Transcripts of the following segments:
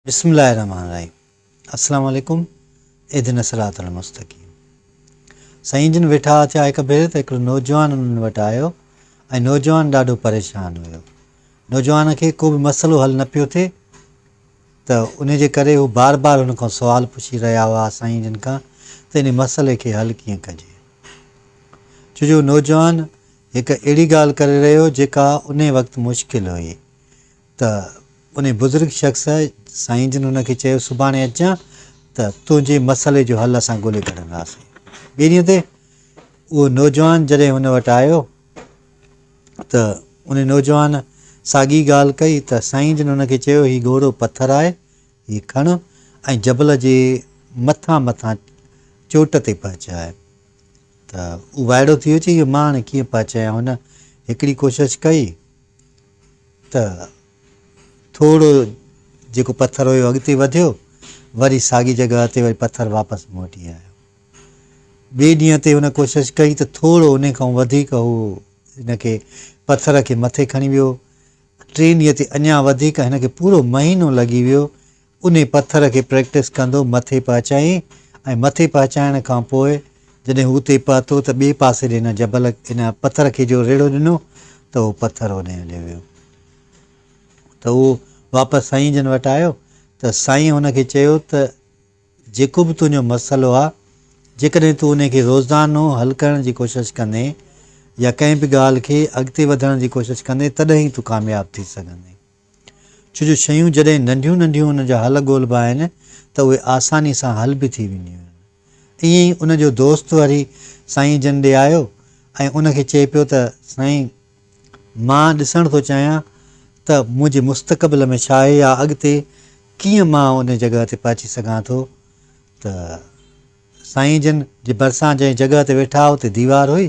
बिस्मिल्लाहिर्रहमानिर्रहीम। अस्सलाम वालेकुम। इहदिन सिरातल मुस्तकीम। साईं जिन वेठा थिया हिकु भेरे त हिकिड़ो नौजवान उन्हनि वटि आयो ऐं नौजवान ॾाढो परेशान हुयो। नौजवान खे को बि मसइलो हल न पियो थिए त उन जे करे हू बार बार हुन खां सुवाल पुछी रहिया हुआ साईं जिन खां त इन मसइले खे हल कीअं कजे। छो जो नौजवान हिकु अहिड़ी ॻाल्हि करे रहियो जेका उन वक़्तु मुश्किल हुई। त उन बुज़ुर्ग शख़्स साईं जिन हुनखे चयो सुभाणे अचां त तुंहिंजे मसइले जो हल असां ॻोल्हे कढंदासीं। ॿिए ॾींहं ते उहो नौजवान जॾहिं हुन वटि आयो त उन नौजवान साॻी ॻाल्हि कई त साईं जिन हुनखे चयो हीउ ॻोढ़ो पथर आहे, हीउ खण ऐं जबल जे मथां चोट ते पहुचाए। त उहो वाइड़ो थी वियो, चई इहो मां हाणे कीअं पहुचायां। हुन हिकिड़ी कोशिशि कई त थोरो जेको पथर हुयो अॻिते वधियो, वरी साॻी जॻह ते वरी पथर वापसि मोटी आयो। ॿिए ॾींहं ते हुन कोशिशि कई त थोरो उन खां वधीक हू हिनखे पथर खे मथे खणी वियो। टे ॾींहं ते अञा वधीक, हिनखे पूरो महीनो लॻी वियो उन पथर खे प्रैक्टिस कंदो मथे पहुचाई। ऐं मथे पहुचाइण खां पोइ जॾहिं हू उते पहुतो त ॿिए पासे ॾे हिन जबल हिन पथर खे जो रेड़ो ॾिनो त उहो पथर होॾे हलियो वियो। त उहो वापसि साईं जन वटि आयो त साईं हुनखे चयो त जेको बि तुंहिंजो मसइलो आहे, जेकॾहिं तूं उनखे रोज़ानो हल करण जी कोशिशि कंदे या कंहिं बि ॻाल्हि खे अॻिते वधण जी कोशिशि कंदे तॾहिं ई तूं कामयाबु थी सघंदे। छो जो शयूं जॾहिं नंढियूं नंढियूं हुन जा हल ॻोल्हबा आहिनि त उहे आसानी सां हल बि थी वेंदियूं आहिनि। ईअं ई उनजो दोस्त वरी साईं जन ॾे आयो ऐं उनखे चए पियो त साईं मां ॾिसण थो चाहियां त मुंहिंजे मुस्तक़बिल में छा आहे या अॻिते कीअं मां उन जॻह ते पहुची सघां थो। त साईं जन जे भरिसां जंहिं जॻह ते वेठा उते दीवार हुई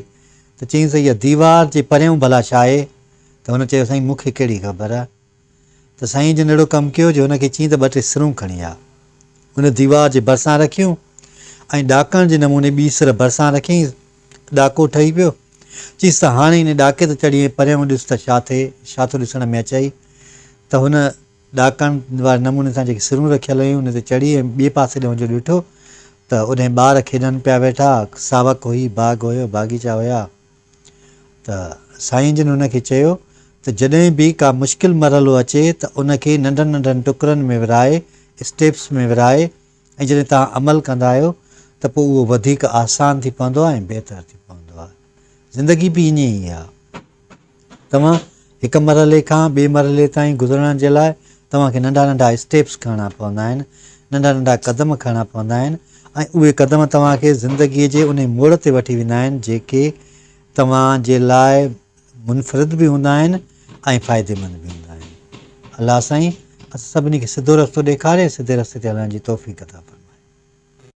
त चईं त इहा दीवार जे परियां भला छा आहे। त हुन चयो साईं मूंखे कहिड़ी ख़बर आहे। त साईं जन अहिड़ो कमु कयो जो हुनखे चईं त ॿ टे सिरूं खणी आ, हुन दीवार जे भरिसां रखियूं ऐं ॾाकण जे नमूने ॿी सिर भरिसां रखियईं। ॾाको ठही पियो। चईंसि त हाणे हिन ॾाके ते चढ़ी परियां ॾिस त छा थिए, छा थो ॾिसण में अचई। त हुन ॾाकण वारे नमूने सां जेके सिरूं रखियल हुयूं हुन ते चढ़ी ऐं ॿिए पासे ॾे वञी ॾिठो त उन ॿार खेॾनि पिया वेठा, सावक हुई, बाग़ हुयो, बाग़ीचा हुया। त साईं जन हुनखे चयो त जॾहिं बि का मुश्किल मरहलो अचे त उनखे नंढनि नंढनि टुकड़नि में विराए, स्टेप्स में विराए ऐं जॾहिं तव्हां अमल कंदा आहियो त पोइ उहो वधीक आसान थी पवंदो आहे ऐं बहितर थी पवंदो आहे। ज़िंदगी बि ईअं ई आहे। तव्हां हिकु मरहले खां ॿिए मरहले ताईं गुज़रण जे लाइ तव्हांखे नंढा नंढा स्टेप्स खणणा पवंदा आहिनि, नंढा नंढा क़दम खणणा पवंदा आहिनि ऐं उहे क़दम तव्हांखे ज़िंदगीअ जे उन मोड़ ते वठी वेंदा आहिनि जेके तव्हांजे लाइ मुनफ़रिद बि हूंदा आहिनि ऐं फ़ाइदेमंद बि हूंदा आहिनि। अलाह साईं असां सभिनी खे सिधो रस्तो ॾेखारे, सिधे रस्ते ते हलण जी तौफ़ीक़ अता फरमाए।